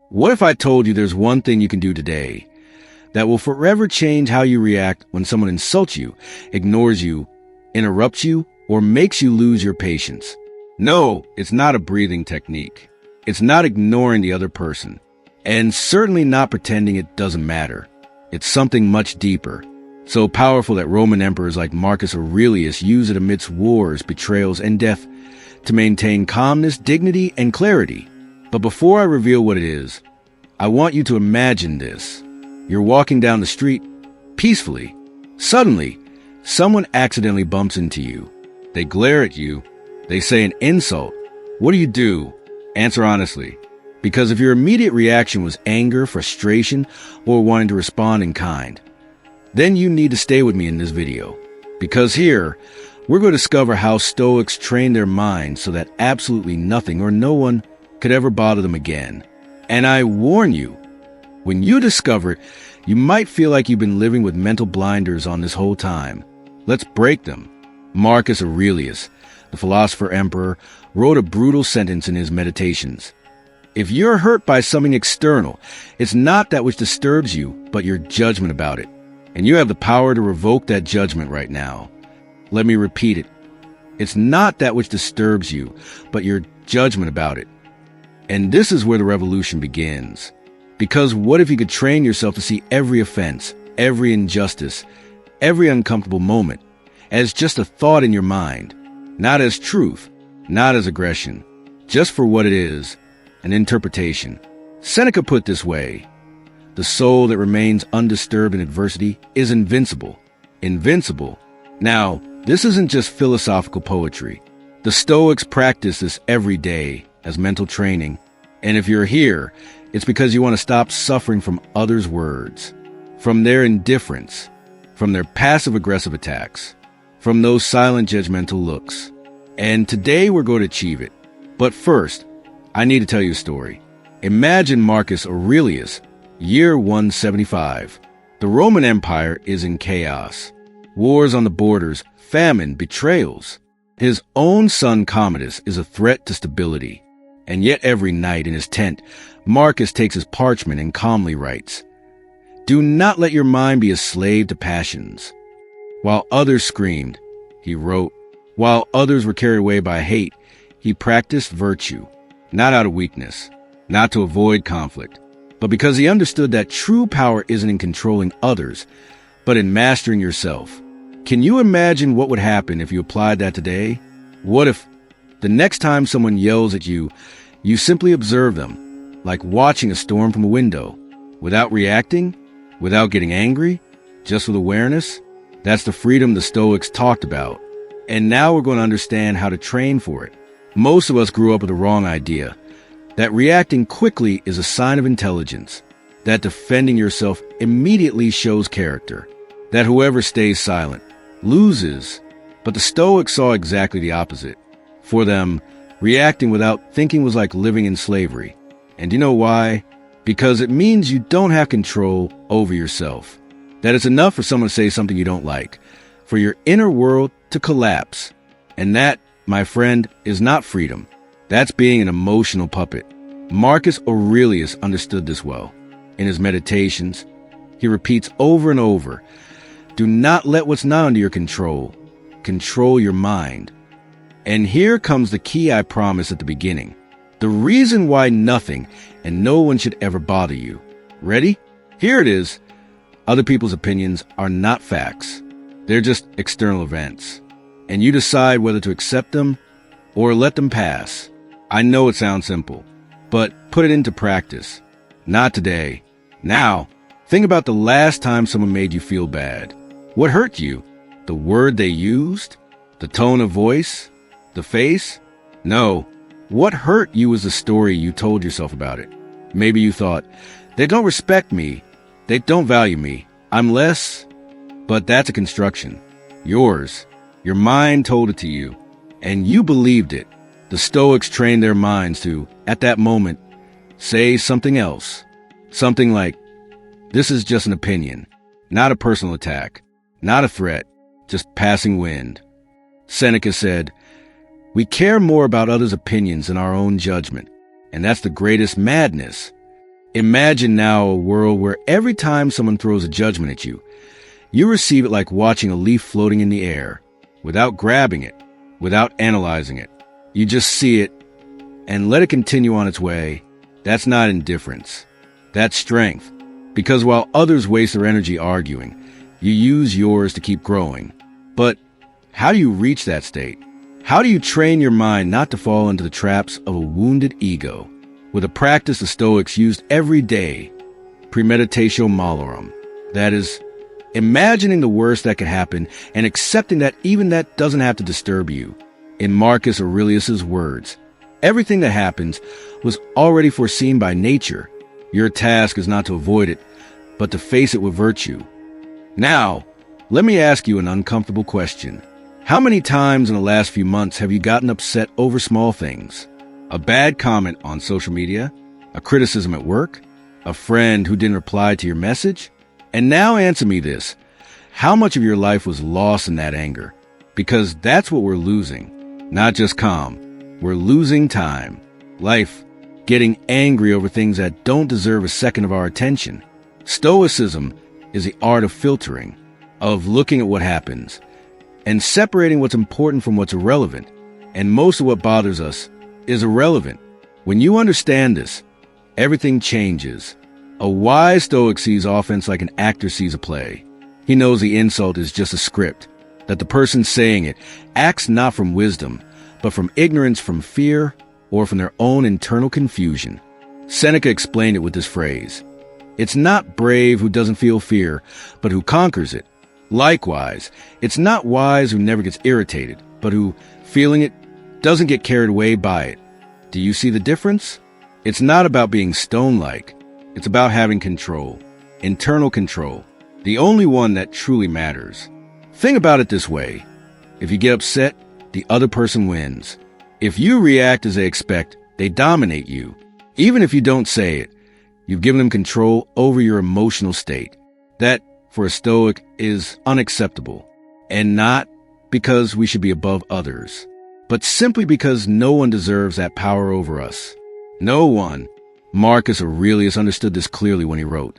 What if I told you there's one thing you can do today that will forever change how you react when someone insults you, ignores you, interrupts you, or makes you lose your patience? No, it's not a breathing technique. It's not ignoring the other person, and certainly not pretending it doesn't matter. It's something much deeper, so powerful that Roman emperors like Marcus Aurelius use it amidst wars, betrayals, and death to maintain calmness, dignity, and clarity. But before I reveal what it is, I want you to imagine this. You're walking down the street peacefully. Suddenly, someone accidentally bumps into you. They glare at you. They say an insult. What do? Answer honestly. Because if your immediate reaction was anger, frustration, or wanting to respond in kind, then you need to stay with me in this video. Because here, we're going to discover how Stoics train their minds so that absolutely nothing or no one could ever bother them again. And I warn you, when you discover it, you might feel like you've been living with mental blinders on this whole time. Let's break them. Marcus Aurelius, the philosopher emperor, wrote a brutal sentence in his Meditations. If you're hurt by something external, it's not that which disturbs you, but your judgment about it. And you have the power to revoke that judgment right now. Let me repeat it. It's not that which disturbs you, but your judgment about it. And this is where the revolution begins. Because what if you could train yourself to see every offense, every injustice, every uncomfortable moment as just a thought in your mind, not as truth, not as aggression, just for what it is, an interpretation. Seneca put it this way: the soul that remains undisturbed in adversity is invincible. Invincible. Now, this isn't just philosophical poetry. The Stoics practice this every day as mental training. And if you're here, it's because you want to stop suffering from others' words, from their indifference, from their passive-aggressive attacks, from those silent judgmental looks. And today we're going to achieve it. But first, I need to tell you a story. Imagine Marcus Aurelius, year 175. The Roman Empire is in chaos. Wars on the borders, famine, betrayals. His own son Commodus is a threat to stability. And yet every night in his tent, Marcus takes his parchment and calmly writes, "Do not let your mind be a slave to passions." While others screamed, he wrote. While others were carried away by hate, he practiced virtue, not out of weakness, not to avoid conflict, but because he understood that true power isn't in controlling others, but in mastering yourself. Can you imagine what would happen if you applied that today? What if the next time someone yells at you, you simply observe them, like watching a storm from a window, without reacting, without getting angry, just with awareness? That's the freedom the Stoics talked about. And now we're going to understand how to train for it. Most of us grew up with the wrong idea, that reacting quickly is a sign of intelligence, that defending yourself immediately shows character, that whoever stays silent loses. But the Stoics saw exactly the opposite. For them, reacting without thinking was like living in slavery. And do you know why? Because it means you don't have control over yourself. That it's enough for someone to say something you don't like, for your inner world to collapse. And that, my friend, is not freedom. That's being an emotional puppet. Marcus Aurelius understood this well. In his Meditations, he repeats over and over, "Do not let what's not under your control. Control your mind." And here comes the key I promised at the beginning. The reason why nothing and no one should ever bother you. Ready? Here it is. Other people's opinions are not facts. They're just external events. And you decide whether to accept them or let them pass. I know it sounds simple, but put it into practice. Not today. Now, think about the last time someone made you feel bad. What hurt you? The word they used? The tone of voice? The face? No. What hurt you was the story you told yourself about it. Maybe you thought, they don't respect me. They don't value me. I'm less. But that's a construction. Yours. Your mind told it to you. And you believed it. The Stoics trained their minds to, at that moment, say something else. Something like, this is just an opinion, not a personal attack, not a threat, just passing wind. Seneca said, "We care more about others' opinions than our own judgment, and that's the greatest madness." Imagine now a world where every time someone throws a judgment at you, you receive it like watching a leaf floating in the air, without grabbing it, without analyzing it. You just see it and let it continue on its way. That's not indifference. That's strength. Because while others waste their energy arguing, you use yours to keep growing. But how do you reach that state? How do you train your mind not to fall into the traps of a wounded ego? With a practice the Stoics used every day, premeditatio malorum. That is, imagining the worst that could happen and accepting that even that doesn't have to disturb you. In Marcus Aurelius's words, everything that happens was already foreseen by nature. Your task is not to avoid it, but to face it with virtue. Now, let me ask you an uncomfortable question. How many times in the last few months have you gotten upset over small things? A bad comment on social media, a criticism at work, a friend who didn't reply to your message? And now answer me this. How much of your life was lost in that anger? Because that's what we're losing. Not just calm. We're losing time. Life. Getting angry over things that don't deserve a second of our attention. Stoicism is the art of filtering, of looking at what happens, and separating what's important from what's irrelevant. And most of what bothers us is irrelevant. When you understand this, everything changes. A wise Stoic sees offense like an actor sees a play. He knows the insult is just a script, that the person saying it acts not from wisdom, but from ignorance, from fear, or from their own internal confusion. Seneca explained it with this phrase: "It's not brave who doesn't feel fear, but who conquers it. Likewise, it's not wise who never gets irritated, but who, feeling it, doesn't get carried away by it." Do you see the difference? It's not about being stone-like. It's about having control, internal control, the only one that truly matters. Think about it this way. If you get upset, the other person wins. If you react as they expect, they dominate you. Even if you don't say it, you've given them control over your emotional state. That, for a Stoic, is unacceptable. And not because we should be above others, but simply because no one deserves that power over us. No one. Marcus Aurelius understood this clearly when he wrote,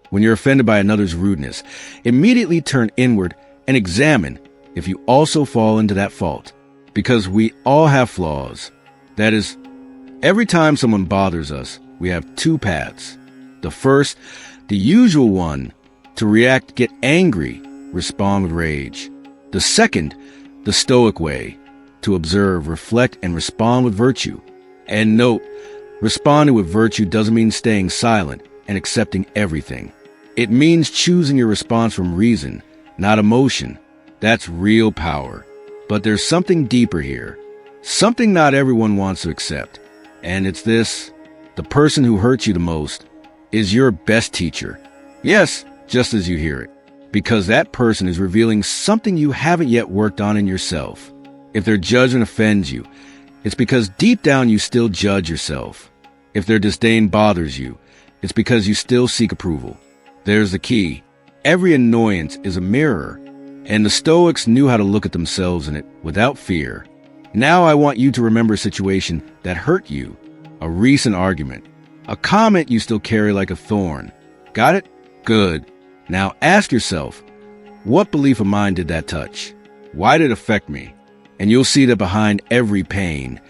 "When you're offended by another's rudeness, immediately turn inward and examine if you also fall into that fault, because we all have flaws." That is, every time someone bothers us, we have two paths. The first, the usual one, to react, get angry, respond with rage. The second, the Stoic way, to observe, reflect, and respond with virtue. And note, responding with virtue doesn't mean staying silent and accepting everything. It means choosing your response from reason, not emotion. That's real power. But there's something deeper here, something not everyone wants to accept. And it's this: the person who hurts you the most is your best teacher. Yes, just as you hear it, because that person is revealing something you haven't yet worked on in yourself. If their judgment offends you, it's because deep down you still judge yourself. If their disdain bothers you, it's because you still seek approval. There's the key. Every annoyance is a mirror, and the Stoics knew how to look at themselves in it without fear. Now I want you to remember a situation that hurt you, a recent argument, a comment you still carry like a thorn. Got it? Good. Now ask yourself, what belief of mine did that touch? Why did it affect me? And you'll see that behind every pain,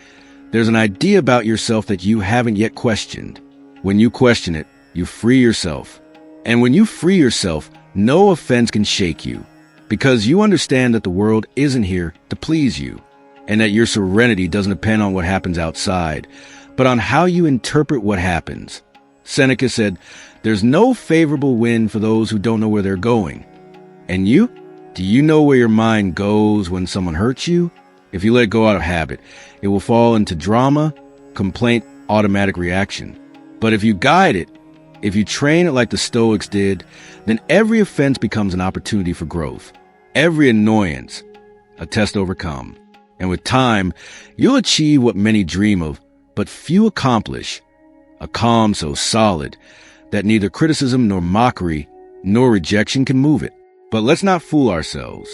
there's an idea about yourself that you haven't yet questioned. When you question it, you free yourself. And when you free yourself, no offense can shake you, because you understand that the world isn't here to please you, and that your serenity doesn't depend on what happens outside, but on how you interpret what happens. Seneca said, "There's no favorable wind for those who don't know where they're going." And you? Do you know where your mind goes when someone hurts you? If you let it go out of habit, it will fall into drama, complaint, automatic reaction. But if you guide it, if you train it like the Stoics did, then every offense becomes an opportunity for growth. Every annoyance, a test to overcome. And with time, you'll achieve what many dream of, but few accomplish. A calm so solid that neither criticism nor mockery nor rejection can move it. But let's not fool ourselves.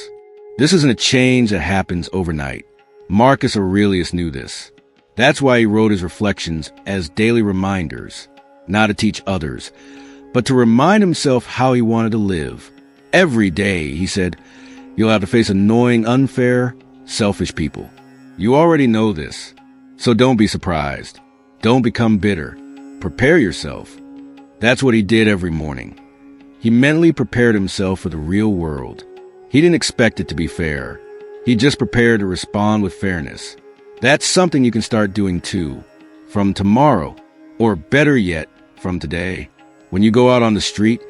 This isn't a change that happens overnight. Marcus Aurelius knew this. That's why he wrote his reflections as daily reminders. not to teach others, but to remind himself how he wanted to live. Every day, he said, you'll have to face annoying, unfair, selfish people. You already know this, so don't be surprised. Don't become bitter. Prepare yourself. That's what he did every morning. He mentally prepared himself for the real world. He didn't expect it to be fair. He just prepared to respond with fairness. That's something you can start doing too, from tomorrow, or better yet, from today. When you go out on the street,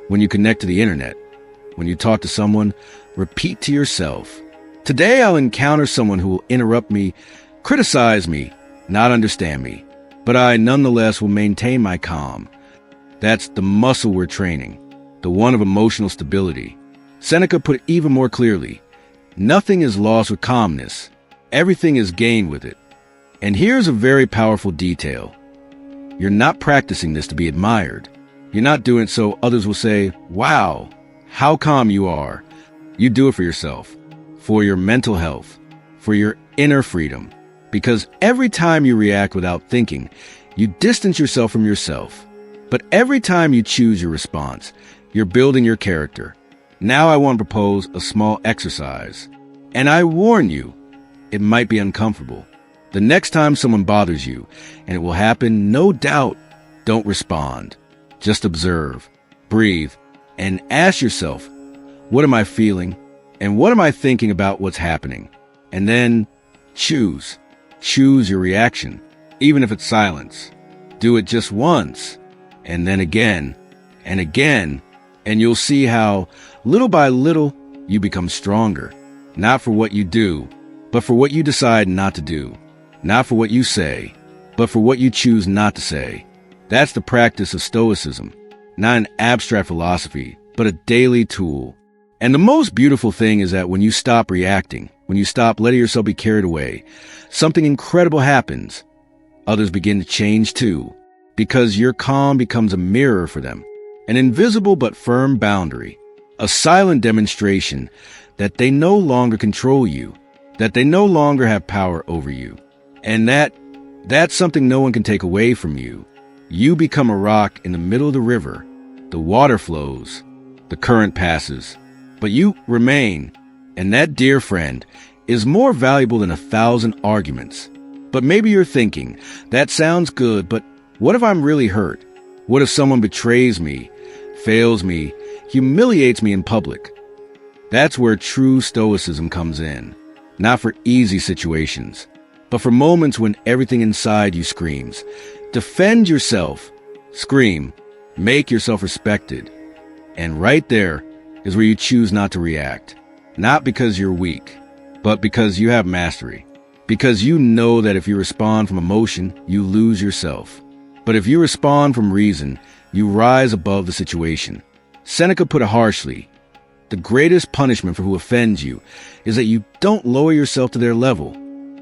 when you connect to the internet, when you talk to someone, repeat to yourself, today I'll encounter someone who will interrupt me, criticize me, not understand me, but I nonetheless will maintain my calm. That's the muscle we're training, the one of emotional stability. Seneca put it even more clearly. Nothing is lost with calmness. Everything is gained with it. And here's a very powerful detail. You're not practicing this to be admired. You're not doing it so others will say, wow, how calm you are. You do it for yourself, for your mental health, for your inner freedom. Because every time you react without thinking, you distance yourself from yourself. But every time you choose your response, you're building your character. Now I want to propose a small exercise. And I warn you, it might be uncomfortable. The next time someone bothers you, and it will happen, no doubt, don't respond. Just observe, breathe, and ask yourself, what am I feeling? And what am I thinking about what's happening? And then choose. Choose your reaction, even if it's silence. Do it just once, and then again, and you'll see how, little by little, you become stronger. Not for what you do, but for what you decide not to do. Not for what you say, but for what you choose not to say. That's the practice of Stoicism, not an abstract philosophy, but a daily tool. And the most beautiful thing is that when you stop reacting, when you stop letting yourself be carried away, something incredible happens. Others begin to change too, because your calm becomes a mirror for them, an invisible but firm boundary, a silent demonstration that they no longer control you, that they no longer have power over you, and that's something no one can take away from you. You become a rock in the middle of the river. The water flows, the current passes, but you remain, and that, dear friend, is more valuable than 1,000 arguments. But maybe you're thinking, that sounds good, but what if I'm really hurt? What if someone betrays me, fails me, humiliates me in public? That's where true stoicism comes in. Not for easy situations, but for moments when everything inside you screams. Defend yourself. Scream. Make yourself respected. And right there is where you choose not to react. Not because you're weak, but because you have mastery. Because you know that if you respond from emotion, you lose yourself. But if you respond from reason, you rise above the situation. Seneca put it harshly. The greatest punishment for who offends you is that you don't lower yourself to their level.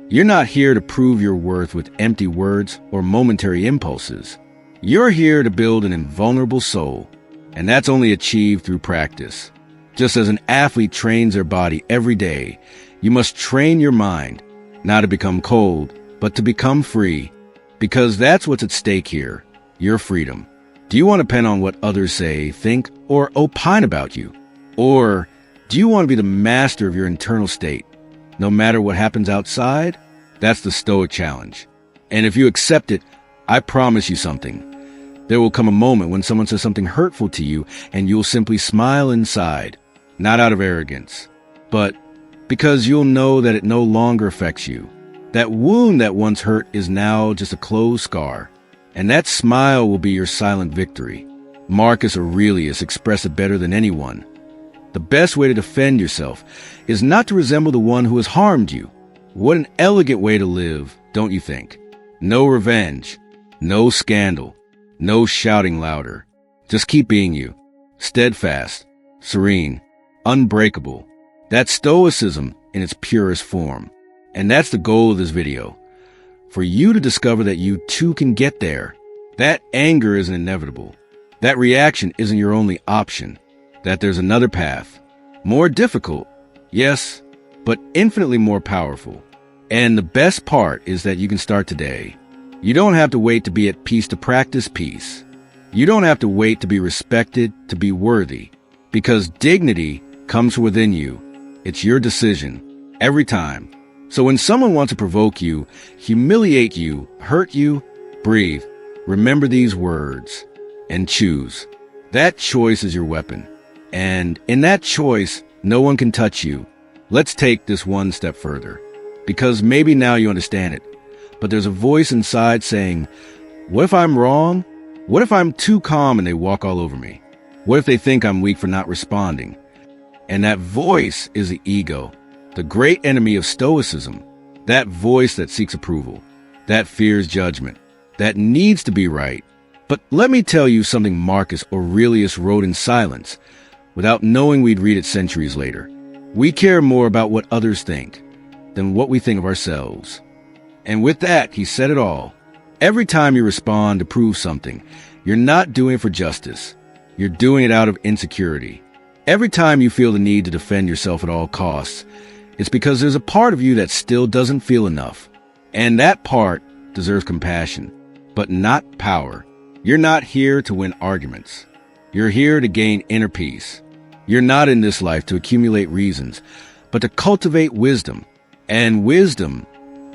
You're not here to prove your worth with empty words or momentary impulses. You're here to build an invulnerable soul, and that's only achieved through practice. Just as an athlete trains their body every day, you must train your mind, not to become cold, but to become free, because that's what's at stake here, your freedom. Do you want to depend on what others say, think, or opine about you? Or do you want to be the master of your internal state, no matter what happens outside? That's the Stoic challenge. And if you accept it, I promise you something. There will come a moment when someone says something hurtful to you, and you'll simply smile inside, not out of arrogance, but because you'll know that it no longer affects you. That wound that once hurt is now just a closed scar, and that smile will be your silent victory. Marcus Aurelius expressed it better than anyone. The best way to defend yourself is not to resemble the one who has harmed you. What an elegant way to live, don't you think? No revenge, no scandal, no shouting louder. Just keep being you, steadfast, serene, unbreakable. That's Stoicism in its purest form. And that's the goal of this video. For you to discover that you too can get there. That anger isn't inevitable. That reaction isn't your only option. That there's another path. More difficult, yes, but infinitely more powerful. And the best part is that you can start today. You don't have to wait to be at peace to practice peace. You don't have to wait to be respected to be worthy, because dignity comes from within you. It's your decision, every time. So when someone wants to provoke you, humiliate you, hurt you, breathe. Remember these words and choose. That choice is your weapon. And in that choice, no one can touch you. Let's take this one step further, because maybe now you understand it. But there's a voice inside saying, what if I'm wrong? What if I'm too calm and they walk all over me? What if they think I'm weak for not responding? And that voice is the ego, the great enemy of Stoicism. That voice that seeks approval, that fears judgment, that needs to be right. But let me tell you something Marcus Aurelius wrote in silence, without knowing we'd read it centuries later. We care more about what others think than what we think of ourselves. And with that, he said it all. Every time you respond to prove something, you're not doing it for justice. You're doing it out of insecurity. Every time you feel the need to defend yourself at all costs, it's because there's a part of you that still doesn't feel enough. And that part deserves compassion, but not power. You're not here to win arguments. You're here to gain inner peace. You're not in this life to accumulate reasons, but to cultivate wisdom. And wisdom,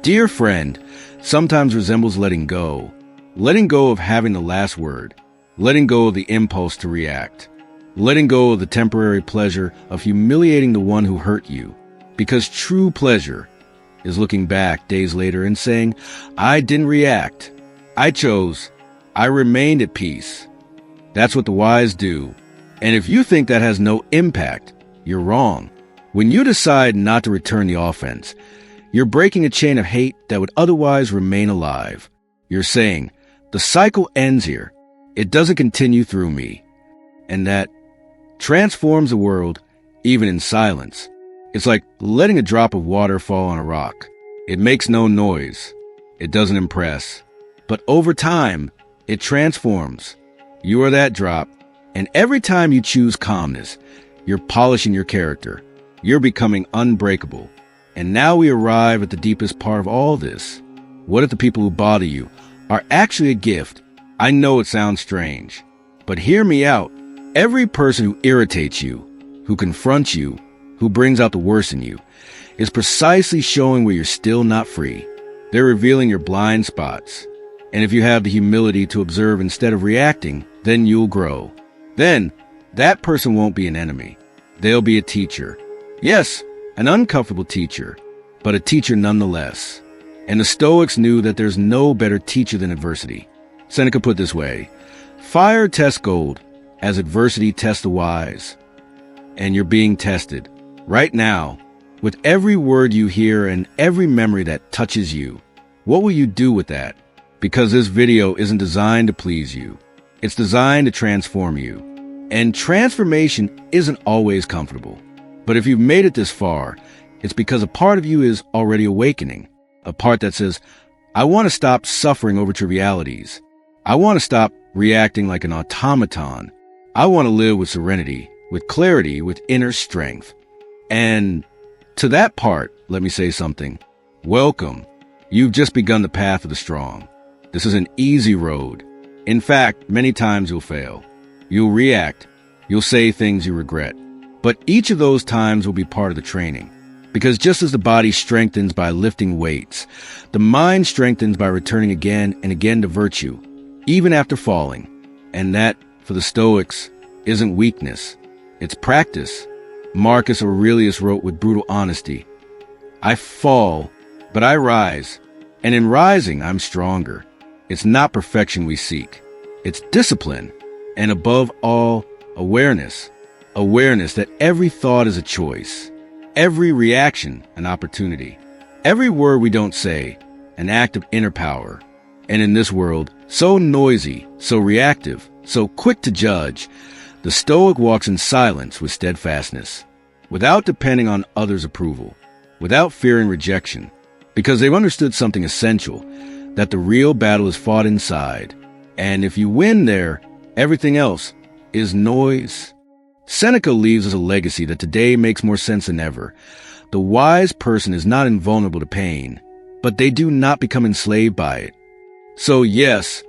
dear friend, sometimes resembles letting go. Letting go of having the last word. Letting go of the impulse to react. Letting go of the temporary pleasure of humiliating the one who hurt you. Because true pleasure is looking back days later and saying, I didn't react. I chose. I remained at peace. That's what the wise do. And if you think that has no impact, you're wrong. When you decide not to return the offense, you're breaking a chain of hate that would otherwise remain alive. You're saying, the cycle ends here. It doesn't continue through me. And that transforms the world, even in silence. It's like letting a drop of water fall on a rock. It makes no noise. It doesn't impress. But over time, it transforms. You are that drop. And every time you choose calmness, you're polishing your character. You're becoming unbreakable. And now we arrive at the deepest part of all this. What if the people who bother you are actually a gift? I know it sounds strange, but hear me out. Every person who irritates you, who confronts you, who brings out the worst in you, is precisely showing where you're still not free. They're revealing your blind spots. And if you have the humility to observe instead of reacting, then you'll grow. Then, that person won't be an enemy. They'll be a teacher. Yes, an uncomfortable teacher, but a teacher nonetheless. And the Stoics knew that there's no better teacher than adversity. Seneca put it this way, fire tests gold, as adversity tests the wise. And you're being tested, right now, with every word you hear and every memory that touches you. What will you do with that? Because this video isn't designed to please you. It's designed to transform you. And transformation isn't always comfortable. But if you've made it this far, it's because a part of you is already awakening. A part that says, I want to stop suffering over trivialities. I want to stop reacting like an automaton. I want to live with serenity, with clarity, with inner strength. And to that part, let me say something. Welcome. You've just begun the path of the strong. This is an easy road. In fact, many times you'll fail. You'll react. You'll say things you regret. But each of those times will be part of the training. Because just as the body strengthens by lifting weights, the mind strengthens by returning again and again to virtue, even after falling. And that, for the Stoics, isn't weakness. It's practice. Marcus Aurelius wrote with brutal honesty, I fall, but I rise. And in rising, I'm stronger. It's not perfection we seek. It's discipline. And above all, awareness. Awareness that every thought is a choice. Every reaction, an opportunity. Every word we don't say, an act of inner power. And in this world, so noisy, so reactive, so quick to judge, the Stoic walks in silence with steadfastness, without depending on others' approval, without fearing rejection, because they've understood something essential, that the real battle is fought inside. And if you win there, everything else is noise. Seneca leaves us a legacy that today makes more sense than ever. The wise person is not invulnerable to pain, but they do not become enslaved by it. So yes,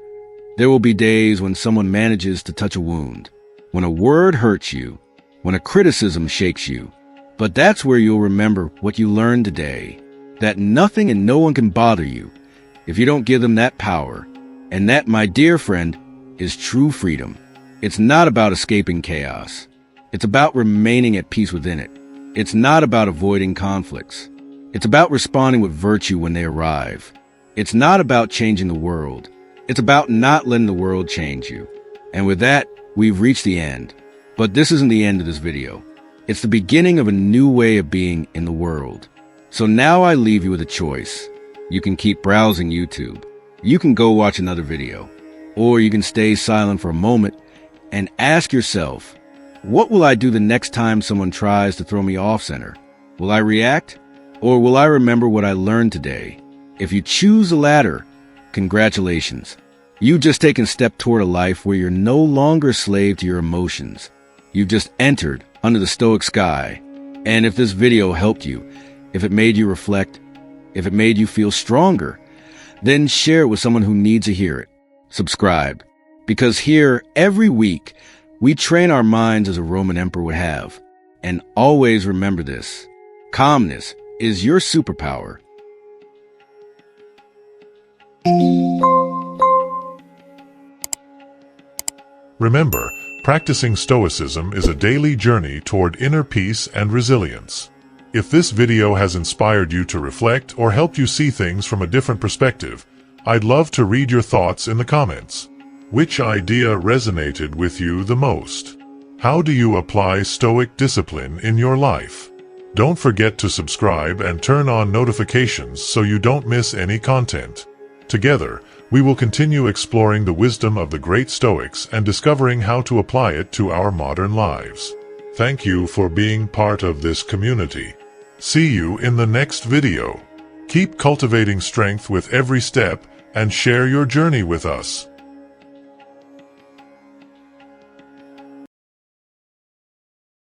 There will be days when someone manages to touch a wound, when a word hurts you, when a criticism shakes you. But that's where you'll remember what you learned today, that nothing and no one can bother you if you don't give them that power. And that, my dear friend, is true freedom. It's not about escaping chaos. It's about remaining at peace within it. It's not about avoiding conflicts. It's about responding with virtue when they arrive. It's not about changing the world. It's about not letting the world change you. And with that, we've reached the end. But this isn't the end of this video. It's the beginning of a new way of being in the world. So now I leave you with a choice. You can keep browsing YouTube. You can go watch another video. Or you can stay silent for a moment and ask yourself, what will I do the next time someone tries to throw me off center? Will I react? Or will I remember what I learned today? If you choose the latter, congratulations. You've just taken a step toward a life where you're no longer a slave to your emotions. You've just entered under the Stoic sky. And if this video helped you, if it made you reflect, if it made you feel stronger, then share it with someone who needs to hear it. Subscribe. Because here, every week, we train our minds as a Roman emperor would have. And always remember this. Calmness is your superpower. Remember, practicing Stoicism is a daily journey toward inner peace and resilience. If this video has inspired you to reflect or helped you see things from a different perspective, I'd love to read your thoughts in the comments. Which idea resonated with you the most? How do you apply Stoic discipline in your life? Don't forget to subscribe and turn on notifications so you don't miss any content. Together, we will continue exploring the wisdom of the great Stoics and discovering how to apply it to our modern lives. Thank you for being part of this community. See you in the next video. Keep cultivating strength with every step and share your journey with us.